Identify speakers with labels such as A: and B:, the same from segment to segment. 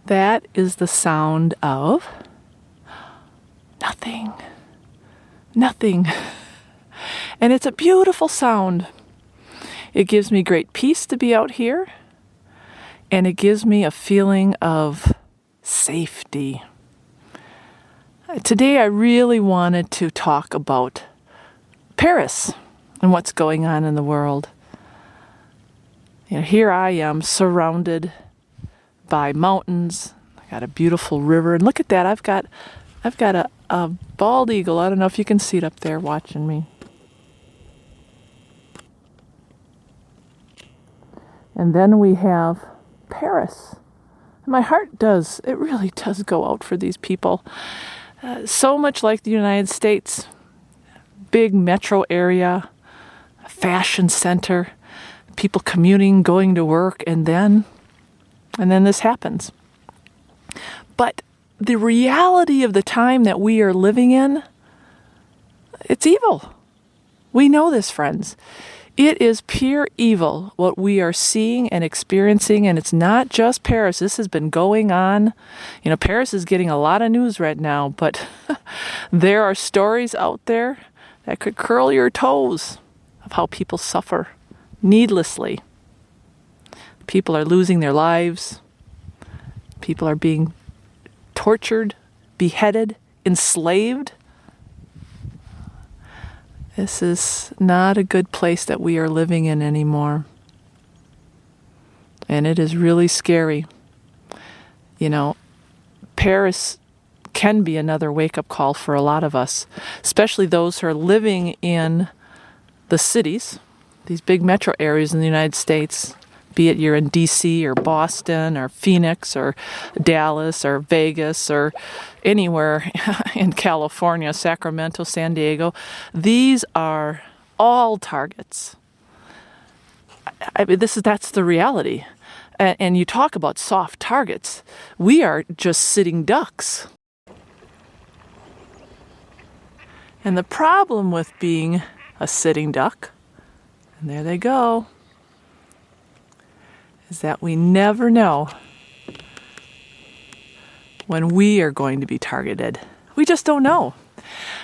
A: That is the sound of nothing. Nothing. And it's a beautiful sound. It gives me great peace to be out here, and it gives me a feeling of safety. Today I really wanted to talk about Paris and what's going on in the world. You know, here I am surrounded by mountains. I got a beautiful river, and look at that. I've got a bald eagle. I don't know if you can see it up there watching me. And then we have Paris. My heart it really does go out for these people. So much like the United States. Big metro area, fashion center, people commuting, going to work, and then this happens. But the reality of the time that we are living in, it's evil. We know this, friends. It is pure evil, what we are seeing and experiencing, and it's not just Paris. This has been going on. You know, Paris is getting a lot of news right now, but there are stories out there that could curl your toes of how people suffer needlessly. People are losing their lives. People are being tortured, beheaded, enslaved. This is not a good place that we are living in anymore. And it is really scary. You know, Paris can be another wake-up call for a lot of us, especially those who are living in the cities, these big metro areas in the United States, be it you're in DC or Boston or Phoenix or Dallas or Vegas or anywhere in California, Sacramento, San Diego. These are all targets. That's the reality. And you talk about soft targets. We are just sitting ducks. And the problem with being a sitting duck, and there they go, is that we never know when we are going to be targeted. We just don't know.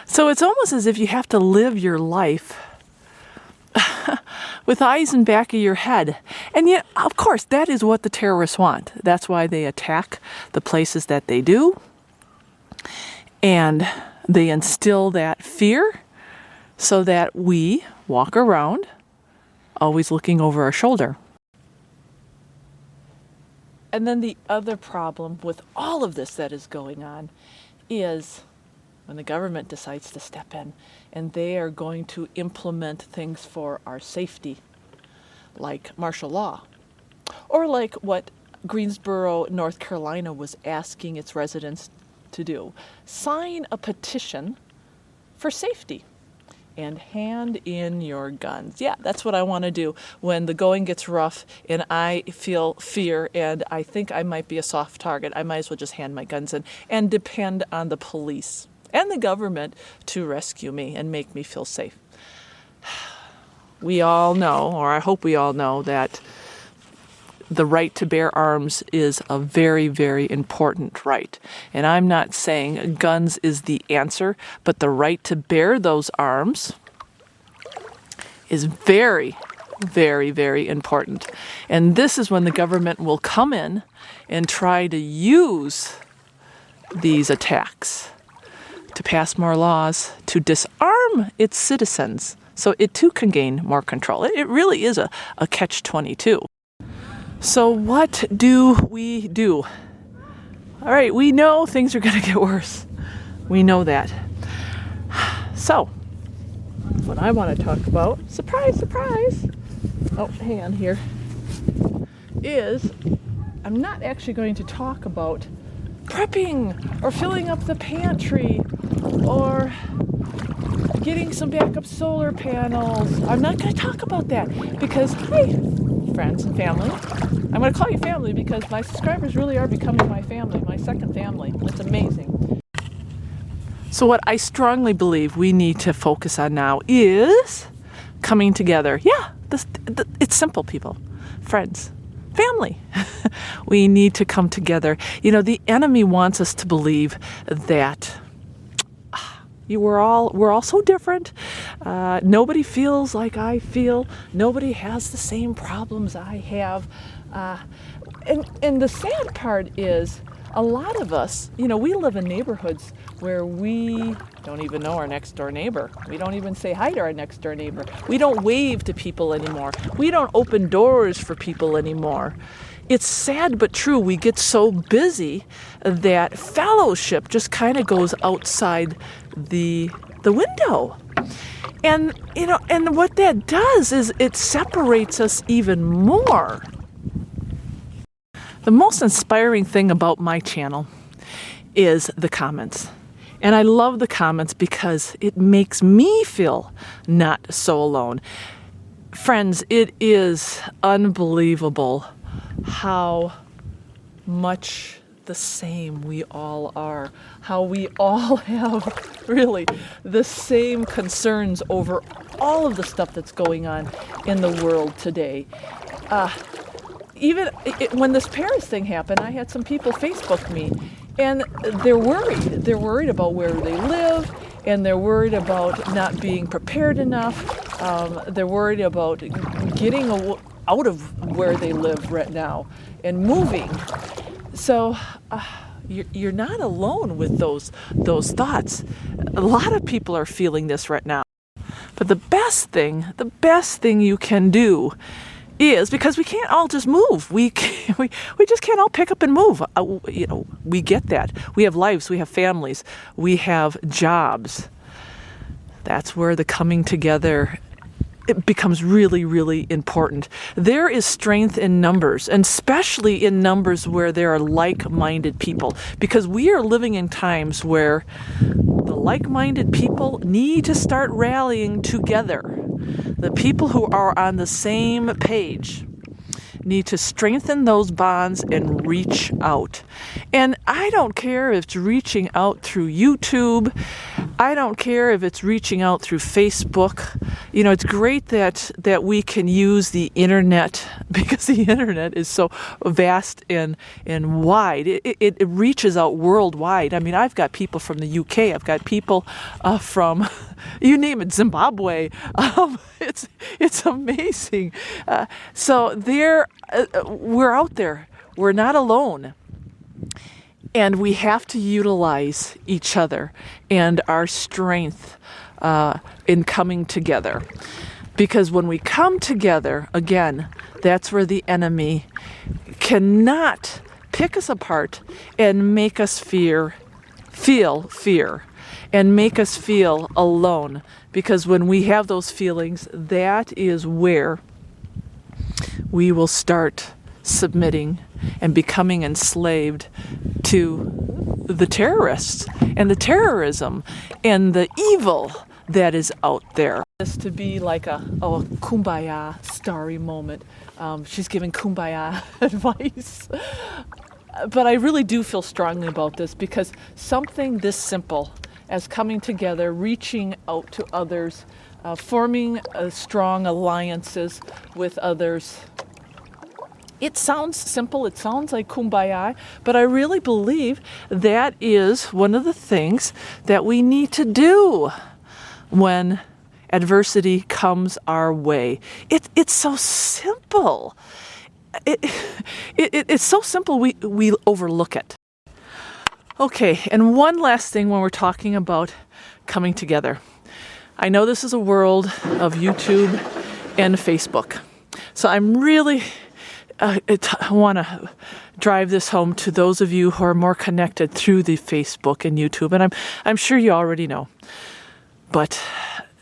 A: So it's almost as if you have to live your life with eyes in back of your head. And yet, of course, that is what the terrorists want. That's why they attack the places that they do. And they instill that fear so that we walk around always looking over our shoulder. And then the other problem with all of this that is going on is when the government decides to step in and they are going to implement things for our safety, like martial law, or like what Greensboro, North Carolina was asking its residents to do. Sign a petition for safety and hand in your guns. Yeah, that's what I want to do when the going gets rough and I feel fear and I think I might be a soft target. I might as well just hand my guns in and depend on the police and the government to rescue me and make me feel safe. We all know, or I hope we all know, that the right to bear arms is a very, very important right. And I'm not saying guns is the answer, but the right to bear those arms is very, very, very important. And this is when the government will come in and try to use these attacks to pass more laws to disarm its citizens so it too can gain more control. It really is a catch-22. So what do we do? All right, we know things are going to get worse. We know that. So, what I want to talk about, surprise, surprise, oh, hang on here, is I'm not actually going to talk about prepping or filling up the pantry or getting some backup solar panels. I'm not going to talk about that because, hi, friends and family. I'm going to call you family because my subscribers really are becoming my family, my second family. It's amazing. So what I strongly believe we need to focus on now is coming together. Yeah, it's simple, people. Friends, family. We need to come together. The enemy wants us to believe that we're all so different. Nobody feels like I feel. Nobody has the same problems I have. And the sad part is, a lot of us, we live in neighborhoods where we don't even know our next door neighbor. We don't even say hi to our next door neighbor. We don't wave to people anymore. We don't open doors for people anymore. It's sad but true. We get so busy that fellowship just kind of goes outside the window. And and what that does is it separates us even more. The most inspiring thing about my channel is the comments. And I love the comments because it makes me feel not so alone. Friends, it is unbelievable how much the same we all are, how we all have really the same concerns over all of the stuff that's going on in the world today. Even when this Paris thing happened, I had some people Facebook me, and they're worried. They're worried about where they live, and they're worried about not being prepared enough. They're worried about getting out of where they live right now and moving. So you're not alone with those thoughts. A lot of people are feeling this right now. But the best thing you can do is, because we can't all just move. We just can't all pick up and move. We get that. We have lives, we have families, we have jobs. That's where the coming together, it becomes really, really important. There is strength in numbers, and especially in numbers where there are like-minded people, because we are living in times where the like-minded people need to start rallying together. The people who are on the same page need to strengthen those bonds and reach out. And I don't care if it's reaching out through YouTube. I don't care if it's reaching out through Facebook. It's great that we can use the internet, because the internet is so vast and wide. It reaches out worldwide. I mean, I've got people from the UK. I've got people from, you name it, Zimbabwe. It's amazing. So we're out there. We're not alone. And we have to utilize each other and our strength in coming together. Because when we come together, again, that's where the enemy cannot pick us apart and make us feel fear and make us feel alone. Because when we have those feelings, that is where we will start submitting and becoming enslaved to the terrorists and the terrorism and the evil that is out there. This to be like a kumbaya starry moment. She's giving kumbaya advice. But I really do feel strongly about this, because something this simple as coming together, reaching out to others, forming strong alliances with others. It sounds simple, it sounds like kumbaya, but I really believe that is one of the things that we need to do when adversity comes our way. It's so simple. It's so simple we overlook it. Okay, and one last thing when we're talking about coming together. I know this is a world of YouTube and Facebook, so I'm really I want to drive this home to those of you who are more connected through the Facebook and YouTube, and I'm sure you already know, but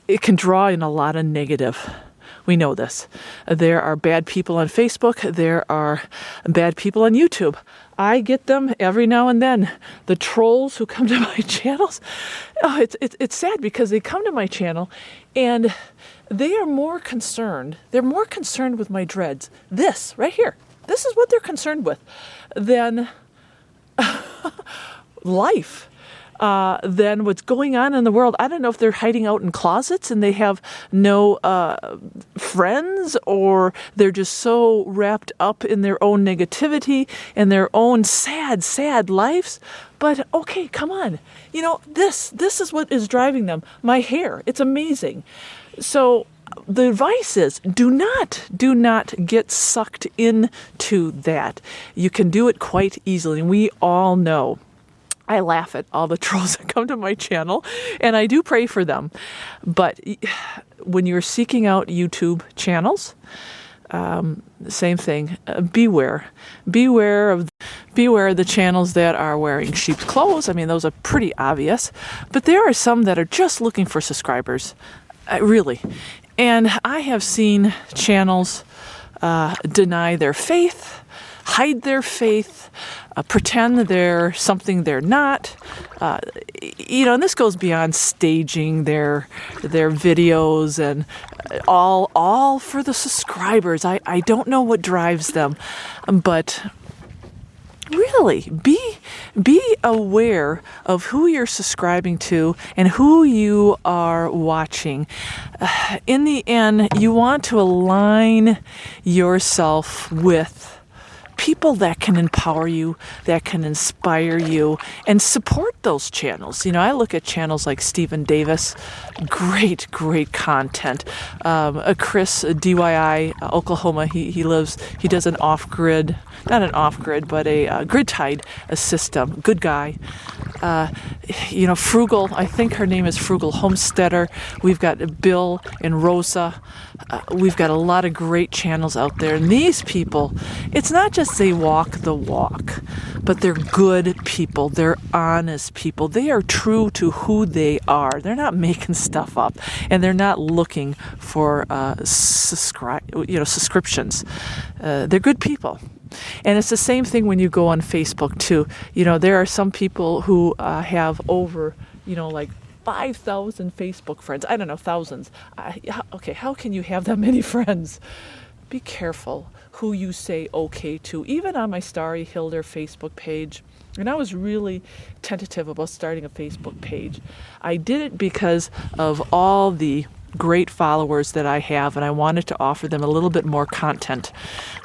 A: it can draw in a lot of negative. We know this. There are bad people on Facebook. There are bad people on YouTube. I get them every now and then. The trolls who come to my channels, it's sad, because they come to my channel and they are more concerned. They're more concerned with my dreads. This right here. This is what they're concerned with than life. than what's going on in the world. I don't know if they're hiding out in closets and they have no friends, or they're just so wrapped up in their own negativity and their own sad, sad lives. But okay, come on. This is what is driving them. My hair, it's amazing. So the advice is do not get sucked into that. You can do it quite easily, and we all know. I laugh at all the trolls that come to my channel, and I do pray for them. But when you're seeking out YouTube channels, same thing. Beware of the channels that are wearing sheep's clothes. I mean, those are pretty obvious. But there are some that are just looking for subscribers, really. And I have seen channels deny their faith, hide their faith, pretend they're something they're not. And this goes beyond staging their videos and all for the subscribers. I don't know what drives them, but really be aware of who you're subscribing to and who you are watching. In the end, you want to align yourself with people that can empower you, that can inspire you, and support those channels. I look at channels like Stephen Davis, great content. Chris, DYI, Oklahoma, he does an off-grid, not an off-grid, but a grid-tied system. Good guy. Frugal, I think her name is Frugal Homesteader. We've got Bill and Rosa. We've got a lot of great channels out there. And these people, it's not just they walk the walk, but they're good people. They're honest people. They are true to who they are. They're not making stuff up, and they're not looking for subscriptions. They're good people. And it's the same thing when you go on Facebook too. There are some people who have over, like 5,000 Facebook friends. I don't know, thousands. Okay, how can you have that many friends? Be careful who you say okay to. Even on my Starry Hilder Facebook page, and I was really tentative about starting a Facebook page. I did it because of all the great followers that I have, and I wanted to offer them a little bit more content.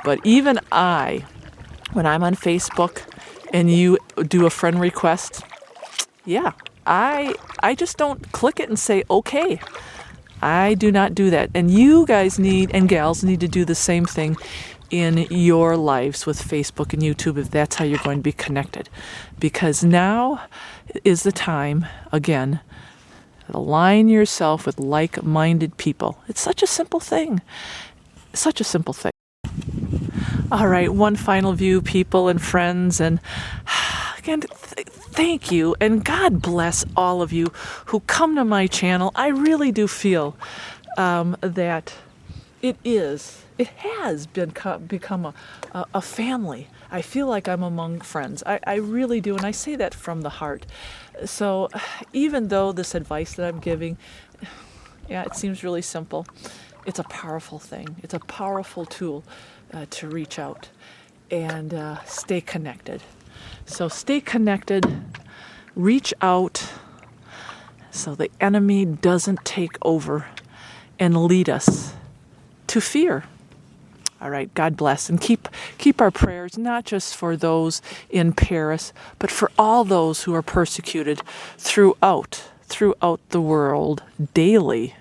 A: But even when I'm on Facebook and you do a friend request, I just don't click it and say okay. I do not do that. And you guys and gals need to do the same thing in your lives with Facebook and YouTube if that's how you're going to be connected. Because now is the time, again, align yourself with like-minded people. It's such a simple thing. Such a simple thing. All right, one final view, people and friends. And again, thank you. And God bless all of you who come to my channel. I really do feel that it has become a family. I feel like I'm among friends. I really do. And I say that from the heart. So even though this advice that I'm giving, it seems really simple, it's a powerful thing. It's a powerful tool to reach out and stay connected. So stay connected, reach out so the enemy doesn't take over and lead us to fear. All right, God bless, and keep our prayers not just for those in Paris, but for all those who are persecuted throughout the world daily.